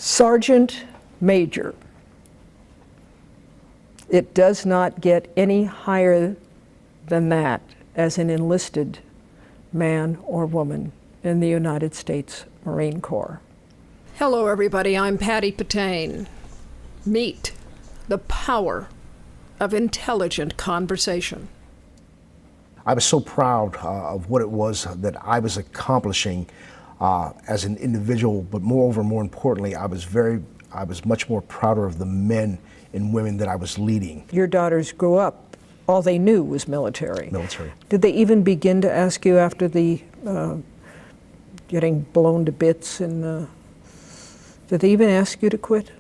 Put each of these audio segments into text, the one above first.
Sergeant Major. It does not get any higher than that as an enlisted man or woman in the United States Marine Corps. Hello everybody, I'm Patti Patane. Meet the power of intelligent conversation. I was so proud of what it was that I was accomplishing as an individual, but moreover, more importantly, I was much more prouder of the men and women that I was leading. Your daughters grew up, all they knew was military. Military. Did they even begin to ask you after the getting blown to bits, and did they even ask you to quit?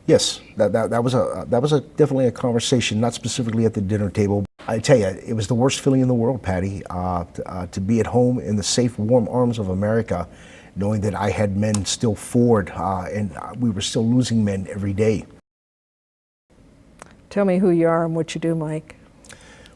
Yes, that was definitely a conversation, not specifically at the dinner table. I tell you, it was the worst feeling in the world, Patty, to be at home in the safe, warm arms of America, knowing that I had men still forward, and we were still losing men every day. Tell me who you are and what you do, Mike.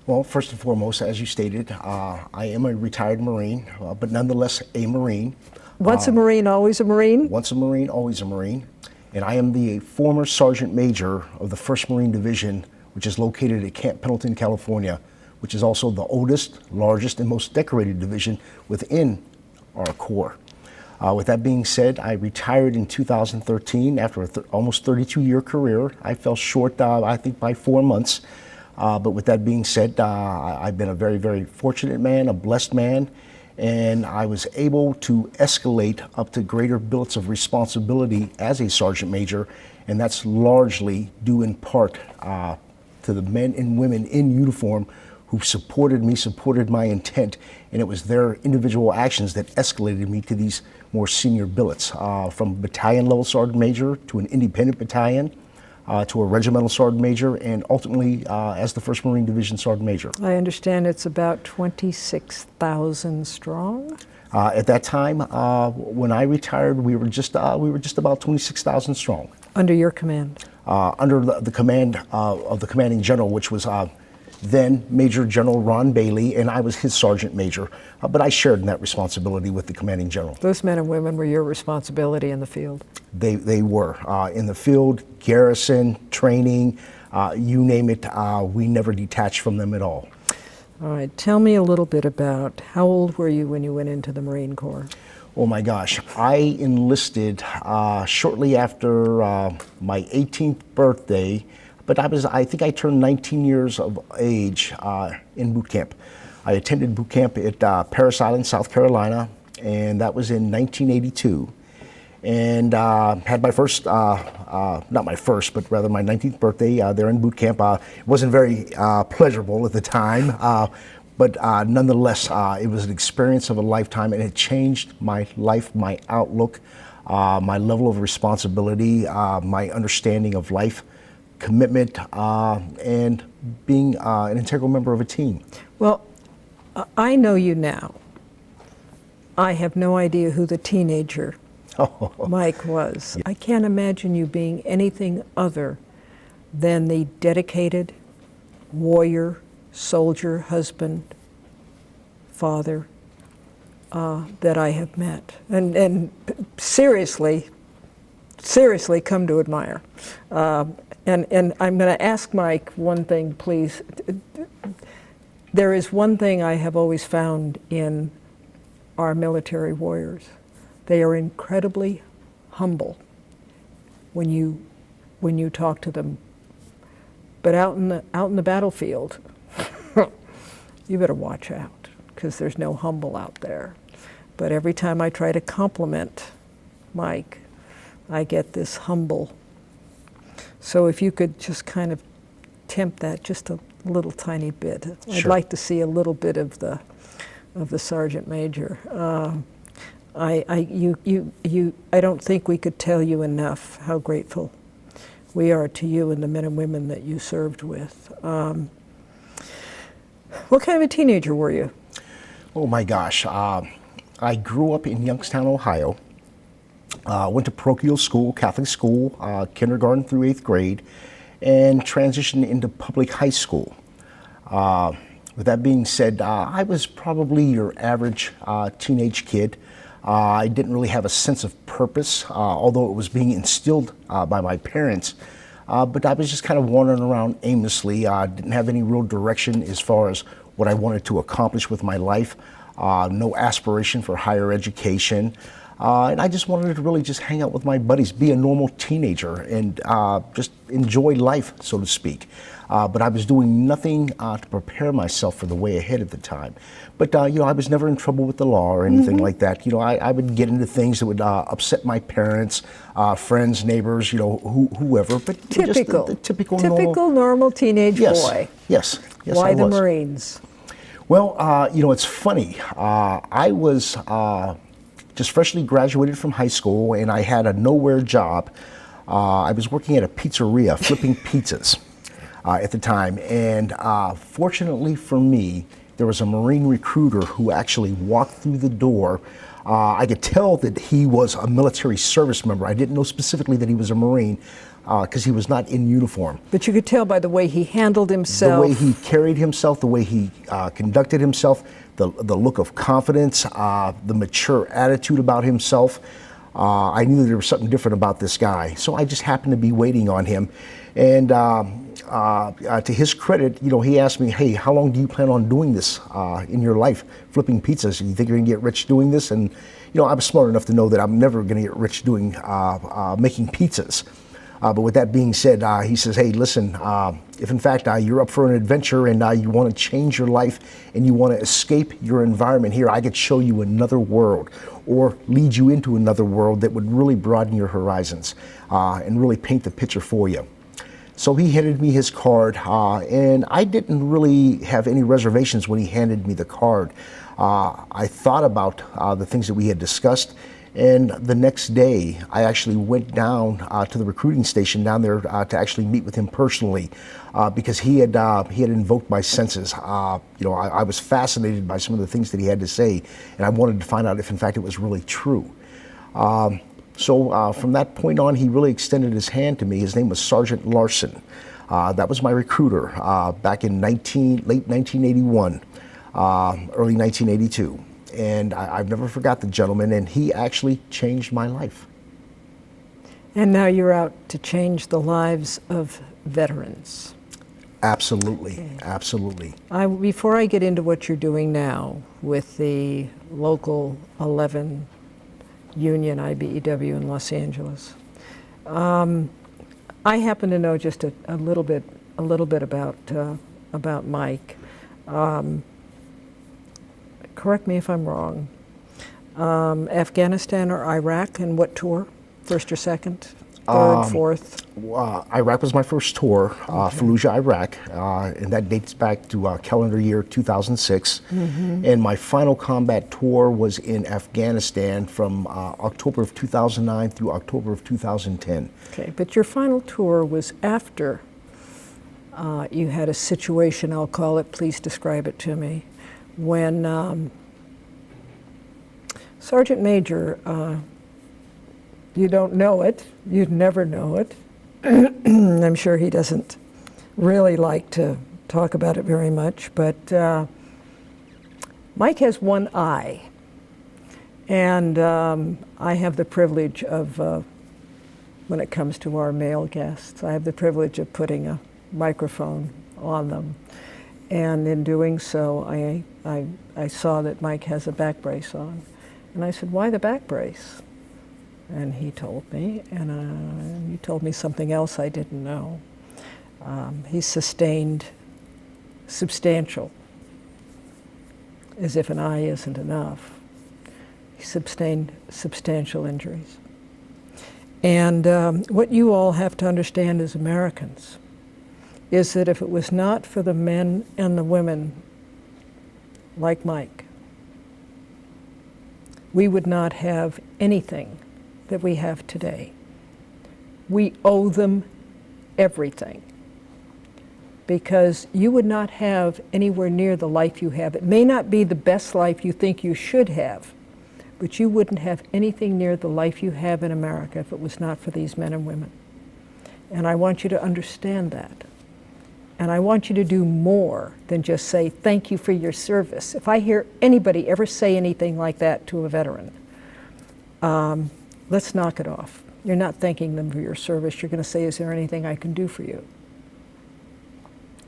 Well, first and foremost, as you stated, I am a retired Marine, but nonetheless a Marine. Once a Marine, always a Marine? Once a Marine, always a Marine. And I am the former Sergeant Major of the 1st Marine Division, which is located at Camp Pendleton, California, which is also the oldest, largest, and most decorated division within our Corps. With that being said, I retired in 2013 after an almost 32-year career. I fell short, I think, by 4 months. But with that being said, I've been a very, very fortunate man, a blessed man, and I was able to escalate up to greater billets of responsibility as a Sergeant Major, and that's largely due in part to the men and women in uniform who supported me, supported my intent, and it was their individual actions that escalated me to these more senior billets, from battalion level Sergeant Major to an independent battalion, to a regimental Sergeant Major, and ultimately as the 1st Marine Division Sergeant Major. I understand it's about 26,000 strong? At that time, when I retired, we were just about 26,000 strong. Under your command? Under the command of the commanding general, which was then Major General Ron Bailey, and I was his Sergeant Major, but I shared in that responsibility with the commanding general. Those men and women were your responsibility in the field? They were. In the field, garrison, training, you name it, we never detached from them at all. All right, tell me a little bit about how old were you when you went into the Marine Corps? Oh my gosh, I enlisted shortly after my 18th birthday, but I think I turned 19 years of age in boot camp. I attended boot camp at Parris Island, South Carolina, and that was in 1982. And had my first, not my first, but rather my 19th birthday there in boot camp. It wasn't very pleasurable at the time, but nonetheless, it was an experience of a lifetime, and it changed my life, my outlook, my level of responsibility, my understanding of life, commitment, and being an integral member of a team. Well, I know you now. I have no idea who the teenager Mike was. I can't imagine you being anything other than the dedicated warrior, soldier, husband, father that I have met, and seriously come to admire. And I'm going to ask Mike one thing, please. There is one thing I have always found in our military warriors. They are incredibly humble when you talk to them. But out in the battlefield, you better watch out, because there's no humble out there. But every time I try to compliment Mike, I get this humble. So if you could just kind of tempt that just a little tiny bit. Sure. I'd like to see a little bit of the Sergeant Major. I don't think we could tell you enough how grateful we are to you and the men and women that you served with. What kind of a teenager were you? Oh my gosh, I grew up in Youngstown, Ohio. Went to parochial school, Catholic school, kindergarten through 8th grade, and transitioned into public high school. With that being said, I was probably your average teenage kid. I didn't really have a sense of purpose purpose, although it was being instilled by my parents. But I was just kind of wandering around aimlessly. Didn't have any real direction as far as what I wanted to accomplish with my life. No aspiration for higher education. And I just wanted to really just hang out with my buddies, be a normal teenager, and just enjoy life, so to speak. But I was doing nothing to prepare myself for the way ahead at the time. But you know, I was never in trouble with the law or anything like that. You know, I would get into things that would upset my parents, friends, neighbors, you know, whoever. But Typical. Just the typical normal teenage boy. Yes. Why I the was. Marines? Well, you know, it's funny. I was just freshly graduated from high school, and I had a nowhere job. I was working at a pizzeria, flipping pizzas at the time. And fortunately for me, there was a Marine recruiter who actually walked through the door. I could tell that he was a military service member. I didn't know specifically that he was a Marine because he was not in uniform. But you could tell by the way he handled himself. The way he carried himself, the way he conducted himself, the look of confidence, the mature attitude about himself. I knew that there was something different about this guy. So I just happened to be waiting on him. And to his credit, you know, he asked me, hey, how long do you plan on doing this in your life, flipping pizzas? You think you're gonna get rich doing this? And, you know, I was smart enough to know that I'm never gonna get rich doing, making pizzas. But with that being said, he says, hey, listen, if in fact you're up for an adventure and you want to change your life and you want to escape your environment here, I could show you another world or lead you into another world that would really broaden your horizons and really paint the picture for you. So he handed me his card, and I didn't really have any reservations when he handed me the card. I thought about the things that we had discussed. And the next day, I actually went down to the recruiting station down there to actually meet with him personally, because he had invoked my senses. You know, I was fascinated by some of the things that he had to say, and I wanted to find out if, in fact, it was really true. So from that point on, he really extended his hand to me. His name was Sergeant Larson. That was my recruiter back in late 1981, early 1982. And I've never forgot the gentleman, and he actually changed my life. And now you're out to change the lives of veterans. Absolutely, Okay. Absolutely. Before I get into what you're doing now with the local 11 union IBEW in Los Angeles, I happen to know just a little bit about Mike. Correct me if I'm wrong. Afghanistan or Iraq, and what tour? First or second? Third, fourth? Iraq was my first tour, Fallujah, Iraq, and that dates back to calendar year 2006. And my final combat tour was in Afghanistan from October of 2009 through October of 2010. Okay, but your final tour was after you had a situation, I'll call it, please describe it to me, when Sergeant Major, you don't know it, you'd never know it. I'm sure he doesn't really like to talk about it very much, but Mike has one eye, and I have the privilege of, when it comes to our male guests, I have the privilege of putting a microphone on them. And in doing so, I saw that Mike has a back brace on. And I said, why the back brace? And he told me, and he told me something else I didn't know. He sustained substantial, as if an eye isn't enough. He sustained substantial injuries. And what you all have to understand as Americans is that if it was not for the men and the women like Mike, we would not have anything that we have today. We owe them everything, because you would not have anywhere near the life you have. It may not be the best life you think you should have, but you wouldn't have anything near the life you have in America if it was not for these men and women. And I want you to understand that. And I want you to do more than just say, thank you for your service. If I hear anybody ever say anything like that to a veteran, let's knock it off. You're not thanking them for your service. You're going to say, is there anything I can do for you?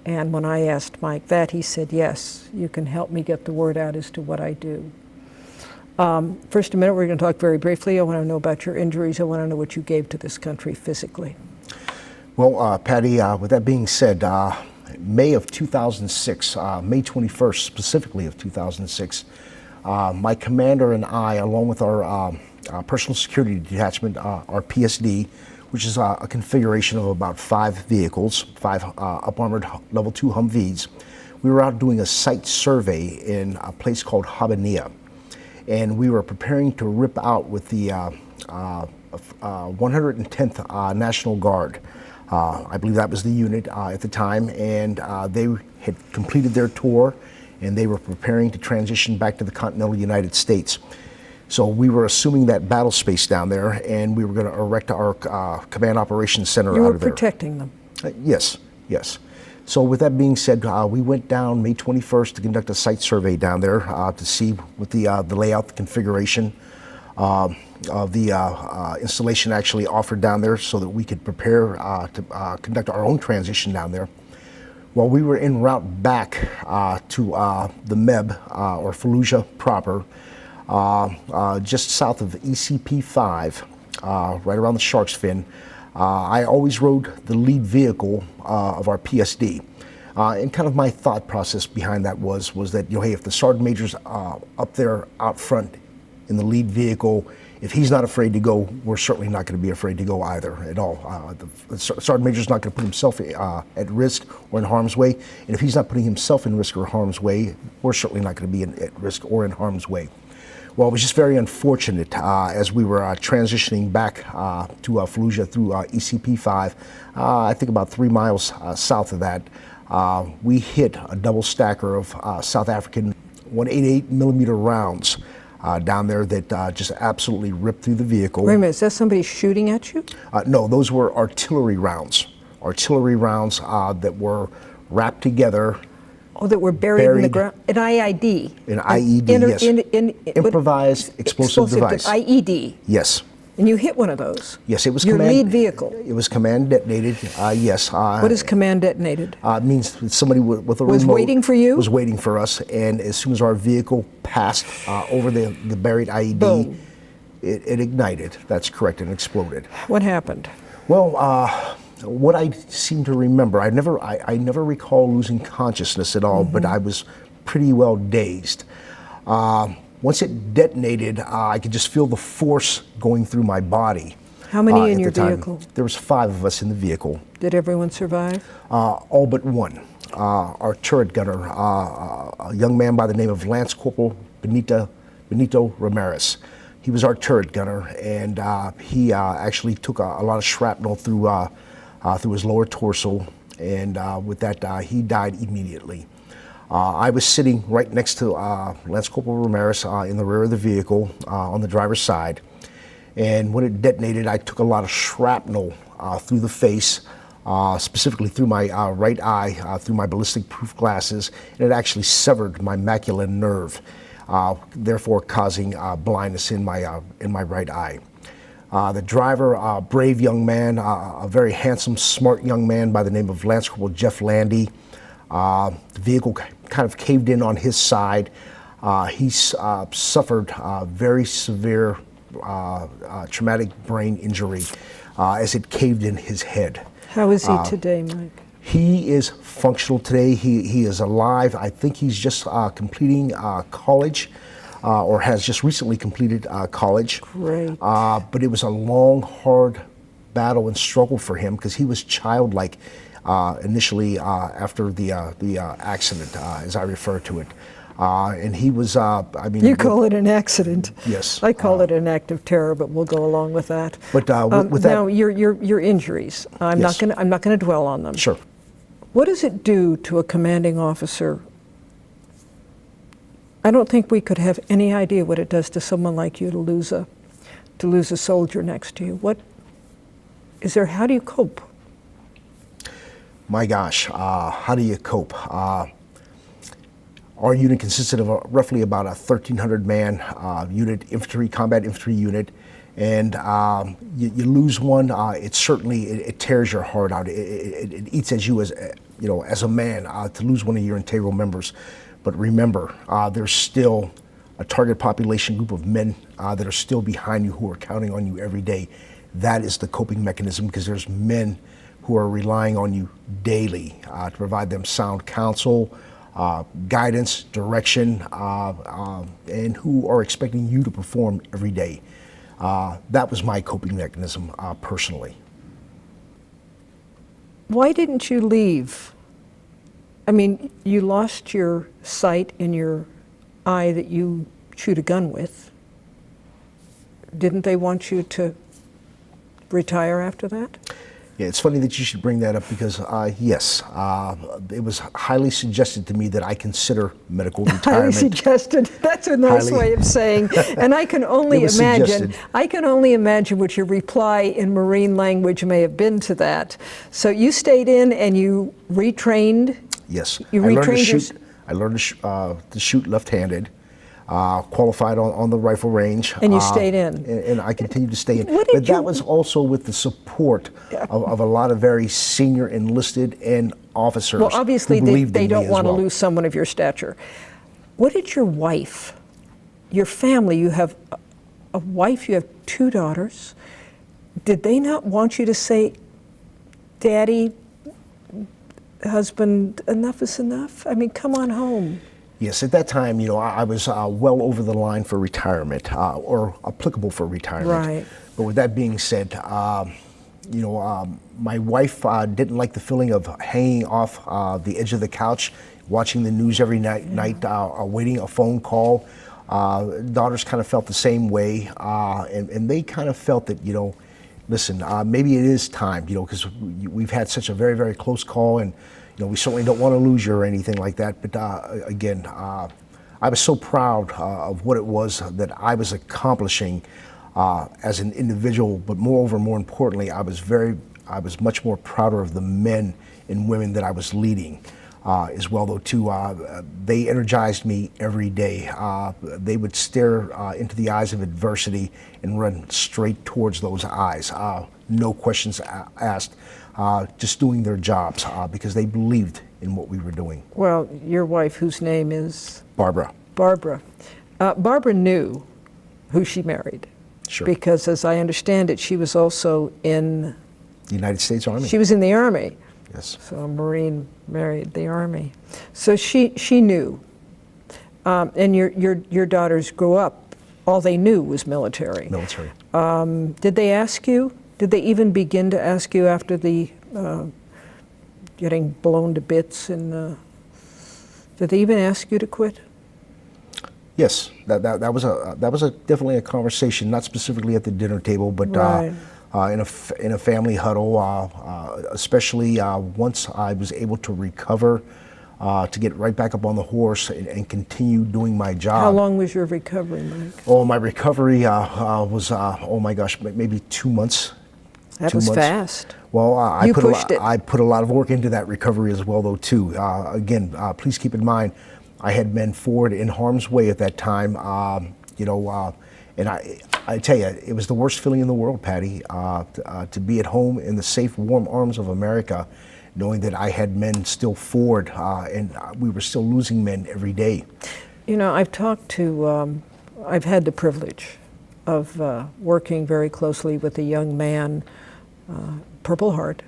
And when I asked Mike that, he said, yes, you can help me get the word out as to what I do. First a minute, we're going to talk very briefly. I want to know about your injuries. I want to know what you gave to this country physically. Well, Patty, with that being said, May of 2006, May 21st specifically of 2006, my commander and I, along with our personal security detachment, our PSD, which is a configuration of about 5 vehicles, 5 up-armored level 2 Humvees. We were out doing a site survey in a place called Habania, and we were preparing to rip out with the 110th National Guard. I believe that was the unit at the time, and they had completed their tour, and they were preparing to transition back to the continental United States. So we were assuming that battle space down there, and we were going to erect our command operations center out of there. You were protecting them? Yes, yes. So with that being said, we went down May 21st to conduct a site survey down there to see what the layout, the configuration of the installation actually offered down there so that we could prepare to conduct our own transition down there. While we were en route back to the MEB, or Fallujah proper, just south of ECP-5, right around the Shark's Fin, I always rode the lead vehicle of our PSD. And kind of my thought process behind that was that, you know, hey, if the sergeant major's up there out front in the lead vehicle, if he's not afraid to go, we're certainly not going to be afraid to go either at all. The sergeant major's not going to put himself at risk or in harm's way. And if he's not putting himself in risk or harm's way, we're certainly not going to be at risk or in harm's way. Well, it was just very unfortunate as we were transitioning back to Fallujah through ECP-5, I think about 3 miles south of that, we hit a double stacker of South African 188 millimeter rounds down there that just absolutely ripped through the vehicle. Wait a minute, is that somebody shooting at you? No, those were artillery rounds. Artillery rounds that were wrapped together. Oh, that were buried in the ground? An IED? An IED, yes. Improvised explosive device. IED? Yes. And you hit one of those? Yes, it was your lead vehicle? It was command detonated, yes. What is command detonated? It means somebody with a was remote waiting for you? Was waiting for us, and as soon as our vehicle passed over the buried IED, boom. It ignited. That's correct, and exploded. What happened? Well, what I seem to remember, I never recall losing consciousness at all, but I was pretty well dazed. Once it detonated, I could just feel the force going through my body. How many in your vehicle? There was 5 of us in the vehicle. Did everyone survive? All but one. Our turret gunner, a young man by the name of Lance Corporal Benito Ramirez. He was our turret gunner, and he actually took a lot of shrapnel through his lower torso, and with that, he died immediately. I was sitting right next to Lance Corporal Ramirez in the rear of the vehicle on the driver's side, and when it detonated, I took a lot of shrapnel through the face, specifically through my right eye, through my ballistic-proof glasses, and it actually severed my macular nerve, therefore causing blindness in my right eye. The driver, a brave young man, a very handsome, smart young man by the name of Lance Corporal Jeff Landy. The vehicle kind of caved in on his side. He suffered very severe traumatic brain injury as it caved in his head. How is he today, Mike? He is functional today. He is alive. I think he's just completing college. Or has just recently completed college. Great. But it was a long, hard battle and struggle for him because he was childlike initially after the accident, as I refer to it. And he was, I mean... You call it an accident. Yes. I call it an act of terror, but we'll go along with that. But with that... Now, your injuries, I'm Yes. not going to dwell on them. Sure. What does it do to a commanding officer? I don't think we could have any idea what it does to someone like you to lose a soldier next to you. How do you cope? My gosh, how do you cope? Our unit consisted of roughly about a 1,300 man unit, combat infantry unit, And you lose one, it certainly it tears your heart out. It eats at you as as a man to lose one of your integral members. But remember, there's still a target population group of men that are still behind you, who are counting on you every day. That is the coping mechanism, because there's men who are relying on you daily to provide them sound counsel, guidance, direction, and who are expecting you to perform every day. That was my coping mechanism personally. Why didn't you leave? I mean, you lost your sight in your eye that you shoot a gun with. Didn't they want you to retire after that? Yeah, it's funny that you should bring that up, because yes, it was highly suggested to me that I consider medical retirement. Highly suggested. That's a nice way of saying. And I can only imagine. Suggested. I can only imagine what your reply in Marine language may have been to that. So you stayed in and you retrained. Yes, You retrained. I learned to shoot left-handed. Qualified on the rifle range. And you stayed in. And I continued to stay in. But that was also with the support of a lot of very senior enlisted and officers. Well, obviously who believed they in me don't as want to well. lose someone of your stature. What did your wife, your family, you have a wife, you have 2 daughters. Did they not want you to say, Daddy, husband, enough is enough? I mean, come on home. Yes, at that time, I was well over the line for retirement, or applicable for retirement. Right. But with that being said, my wife didn't like the feeling of hanging off the edge of the couch, watching the news every night, waiting a phone call. Daughters kind of felt the same way, and they kind of felt that, listen, maybe it is time, because we've had such a very, very close call, and we certainly don't want to lose you or anything like that. But again, I was so proud of what it was that I was accomplishing as an individual. But moreover, more importantly, I was much more prouder of the men and women that I was leading as well, though, too. They energized me every day. They would stare into the eyes of adversity and run straight towards those eyes. No questions asked. Just doing their jobs because they believed in what we were doing. Well, your wife, whose name is? Barbara. Barbara. Barbara knew who she married. Sure. Because as I understand it, she was also in The United States Army. She was in the Army. Yes. So a Marine married the Army. So she knew. And your daughters grew up, all they knew was military. Military. Did they ask you? Did they even begin to ask you after the getting blown to bits? And did they even ask you to quit? Yes, that was definitely a conversation, not specifically at the dinner table, but Right. In a family huddle, especially once I was able to recover, to get right back up on the horse and continue doing my job. How long was your recovery, Mike? Oh, my recovery was oh my gosh, maybe 2 months. That 2 was months. fast. Well, You pushed it. I put a lot of work into that recovery as well, though, too. Again, please keep in mind, I had men forward in harm's way at that time, and I tell you, it was the worst feeling in the world, Patty, to be at home in the safe, warm arms of America, knowing that I had men still forward, and we were still losing men every day. I've had the privilege of working very closely with a young man, Purple Heart.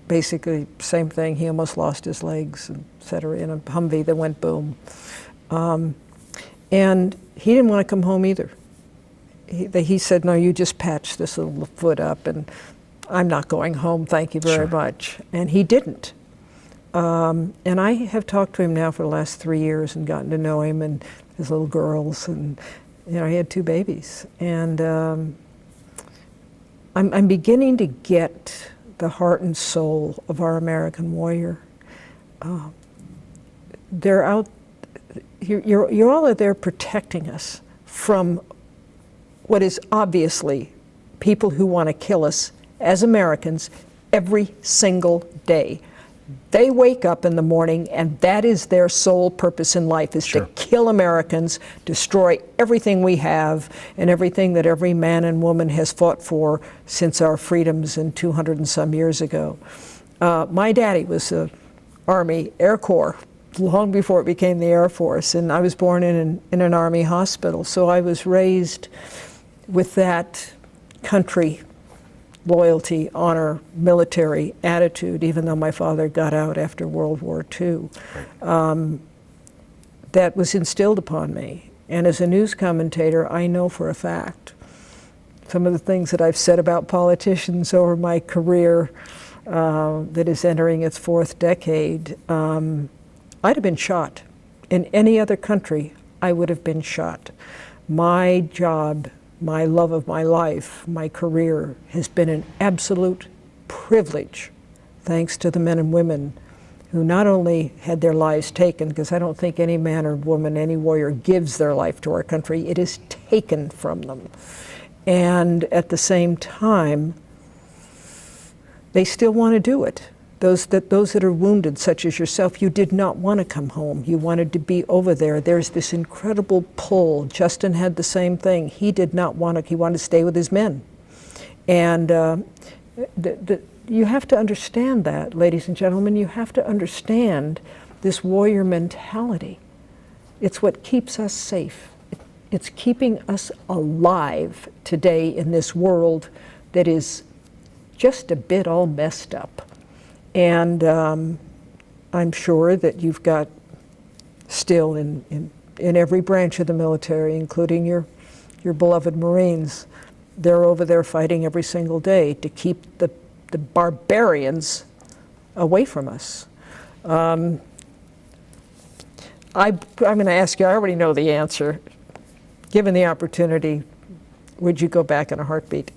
Basically, same thing. He almost lost his legs, et cetera, in a Humvee that went boom. And he didn't want to come home either. He said, no, you just patch this little foot up, and I'm not going home, thank you very much. And he didn't. And I have talked to him now for the last 3 years and gotten to know him and his little girls, and he had 2 babies. And I'm beginning to get the heart and soul of our American warrior. They're out, you're all there protecting us from what is obviously people who want to kill us as Americans every single day. They wake up in the morning and that is their sole purpose in life, is to kill Americans, destroy everything we have and everything that every man and woman has fought for since our freedoms in 200 and some years ago. My daddy was the Army Air Corps long before it became the Air Force, and I was born in an Army hospital, so I was raised with that country loyalty, honor, military attitude, even though my father got out after World War II. That was instilled upon me. And as a news commentator, I know for a fact some of the things that I've said about politicians over my career that is entering its fourth decade. I'd have been shot. In any other country, I would have been shot. My job, my love of my life, my career has been an absolute privilege, thanks to the men and women who not only had their lives taken, because I don't think any man or woman, any warrior gives their life to our country, it is taken from them. And at the same time, they still want to do it. Those that are wounded, such as yourself, you did not want to come home. You wanted to be over there. There's this incredible pull. Justin had the same thing. He did not want to, he wanted to stay with his men. And you have to understand that, ladies and gentlemen. You have to understand this warrior mentality. It's what keeps us safe. It's keeping us alive today in this world that is just a bit all messed up. And I'm sure that you've got still in every branch of the military, including your beloved Marines, they're over there fighting every single day to keep the barbarians away from us. I'm going to ask you, I already know the answer. Given the would you go back in a heartbeat?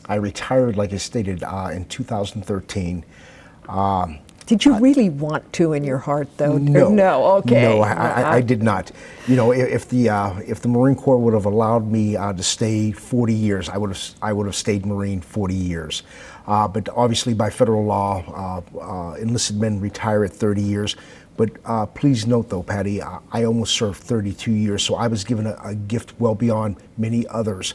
I retired, like I stated, in 2013. Did you really want to in your heart, though? No. No, okay. No, I did not. You know, if the Marine Corps would have allowed me to stay 40 years, I would have stayed Marine 40 years. But obviously, by federal law, enlisted men retire at 30 years. But please note, though, Patti, I almost served 32 years, so I was given a gift well beyond many others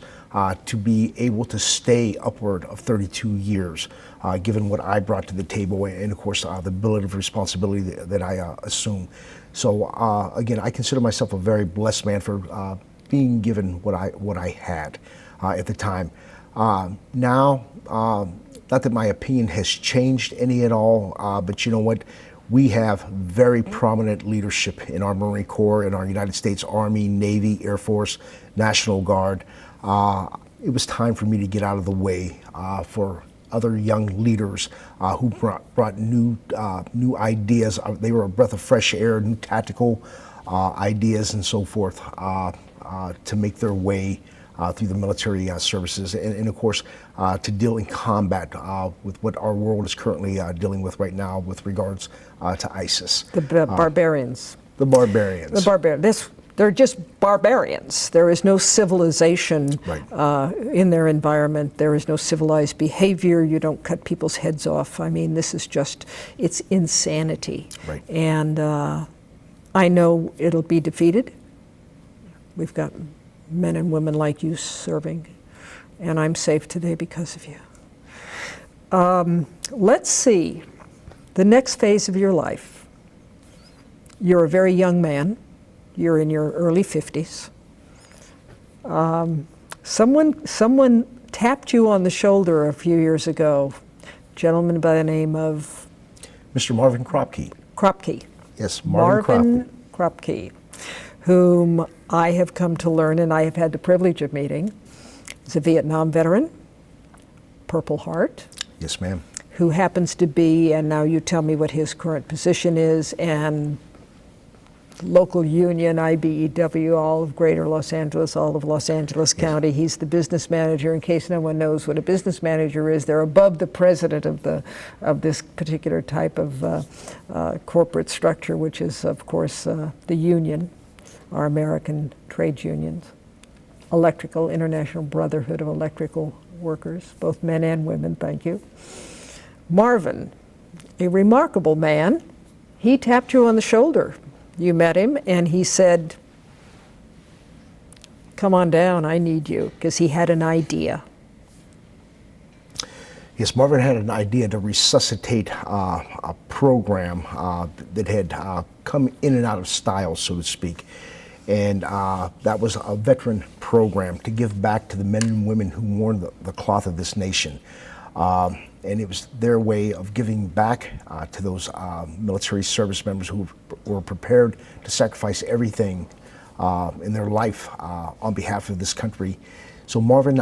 to be able to stay upward of 32 years, given what I brought to the table and, of course, the ability of responsibility that I assume. So, again, I consider myself a very blessed man for being given what I had at the time. Now, not that my opinion has changed any at all, but you know what? We have very prominent leadership in our Marine Corps, in our United States Army, Navy, Air Force, National Guard. It was time for me to get out of the way for other young leaders who brought new ideas. They were a breath of fresh air, new tactical ideas and so forth to make their way through the military services, and of course to deal in combat with what our world is currently dealing with right now with regards to ISIS. The barbarians. The barbarians. The barbarians. They're just barbarians. There is no civilization in their environment. There is no civilized behavior. You don't cut people's heads off. I mean, this is just, it's insanity. Right. And I know it'll be defeated. We've got men and women like you serving, and I'm safe today because of you. Let's see, the next phase of your life. You're a very young man. You're in your early 50s. Someone tapped you on the shoulder a few years ago, a gentleman by the name of? Mr. Marvin Kropke. Kropke. Yes, Marvin Kropke, whom I have come to learn and I have had the privilege of meeting. He's a Vietnam veteran, Purple Heart. Yes, ma'am. Who happens to be, and now you tell me what his current position is, and local union, IBEW, all of Greater Los Angeles, all of Los Angeles County. He's the business manager. In case no one knows what a business manager is, they're above the president of this particular type of corporate structure, which is, of course, the union, our American trade unions, Electrical International Brotherhood of Electrical Workers, both men and women. Thank you. Marvin a remarkable man. He tapped you on the shoulder. You met him, and he said, come on down, I need you, because he had an idea. Yes, Marvin had an idea to resuscitate a program that had come in and out of style, so to speak. And that was a veteran program to give back to the men and women who worn the cloth of this nation. And it was their way of giving back to those military service members who were prepared to sacrifice everything in their life on behalf of this country. So Marvin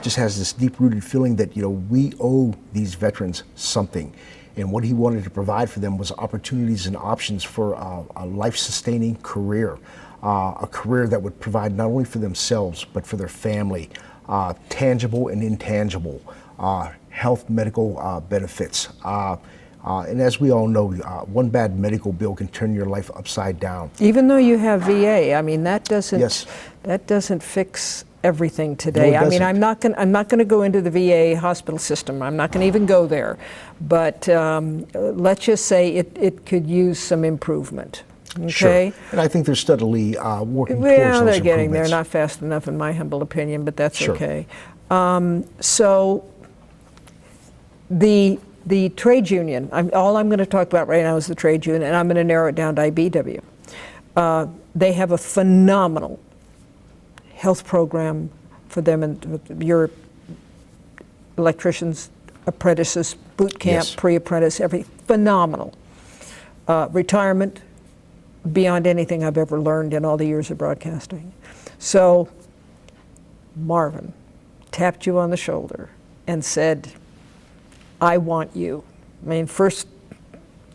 just has this deep-rooted feeling that, you know, we owe these veterans something. And what he wanted to provide for them was opportunities and options for a life-sustaining career, a career that would provide not only for themselves, but for their family, tangible and intangible, health, medical benefits. And as we all know, one bad medical bill can turn your life upside down. Even though you have VA, I mean, that doesn't, yes, that doesn't fix everything today. No, I mean, I'm not going to go into the VA hospital system. I'm not going to even go there. But let's just say it could use some improvement. Okay. Sure. And I think they're steadily working towards well, those they're getting there, improvements. not fast enough in my humble opinion, but that's Sure. okay. So the trade union, all I'm going to talk about right now is the trade union, and I'm going to narrow it down to IBW. They have a phenomenal health program for them and your electricians, apprentices, boot camp, Yes. pre-apprentice, phenomenal. Retirement, beyond anything I've ever learned in all the years of broadcasting. So Marvin tapped you on the shoulder and said, I want you. I mean, first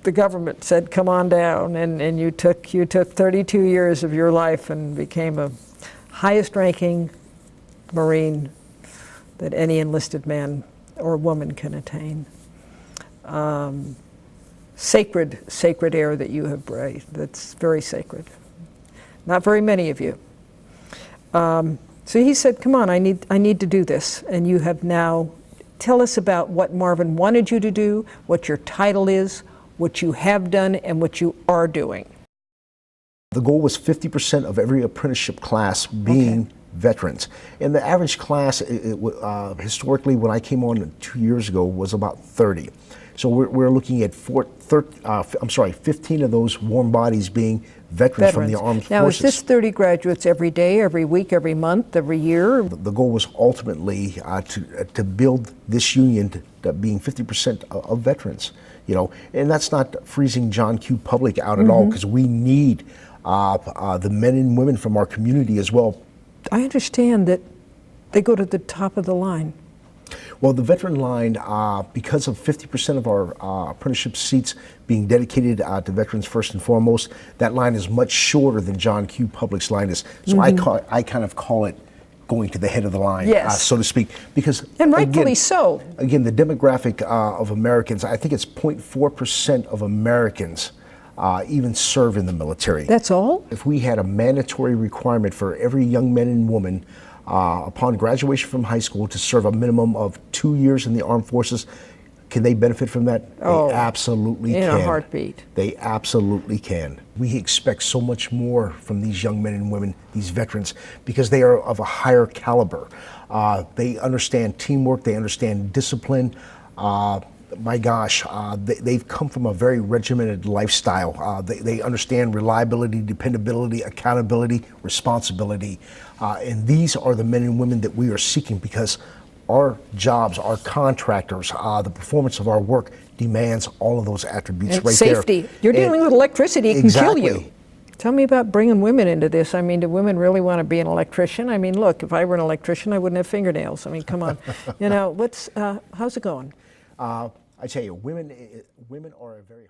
the government said, come on down, and you took 32 years of your life and became a highest ranking Marine that any enlisted man or woman can attain. Sacred air that you have breathed. That's very sacred. Not very many of you. So he said, come on, I need to do this. And you have now, tell us about what Marvin wanted you to do, what your title is, what you have done, and what you are doing. The goal was 50% of every apprenticeship class being veterans. And the average class, historically, when I came on 2 years ago, was about 30. So we're looking at 15 of those warm bodies being veterans from the armed now, forces. Is this 30 graduates every day, every week, every month, every year? The goal was ultimately to build this union to being 50% of veterans, you know, and that's not freezing John Q. Public out at all, because we need the men and women from our community as well. I understand that they go to the top of the line. Well, the veteran line, because of 50% of our apprenticeship seats being dedicated to veterans first and foremost, that line is much shorter than John Q. Public's line is. So I kind of call it going to the head of the line, yes, so to speak, because and rightfully so. Again, the demographic of Americans, I think it's 0.4% of Americans even serve in the military. That's all? If we had a mandatory requirement for every young man and woman upon graduation from high school to serve a minimum of 2 years in the armed forces, can they benefit from that? Oh, they absolutely can. In a heartbeat. They absolutely can. We expect so much more from these young men and women, these veterans, because they are of a higher caliber. They understand teamwork, they understand discipline. My gosh, they've come from a very regimented lifestyle. They understand reliability, dependability, accountability, responsibility. And these are the men and women that we are seeking, because our jobs, our contractors, the performance of our work demands all of those attributes And right safety. there. You're dealing with electricity, it can kill you. Exactly. Tell me about bringing women into this. I mean, do women really want to be an electrician? I mean, look, if I were an electrician, I wouldn't have fingernails. I mean, come on. You know, how's it going? I tell you, women are a very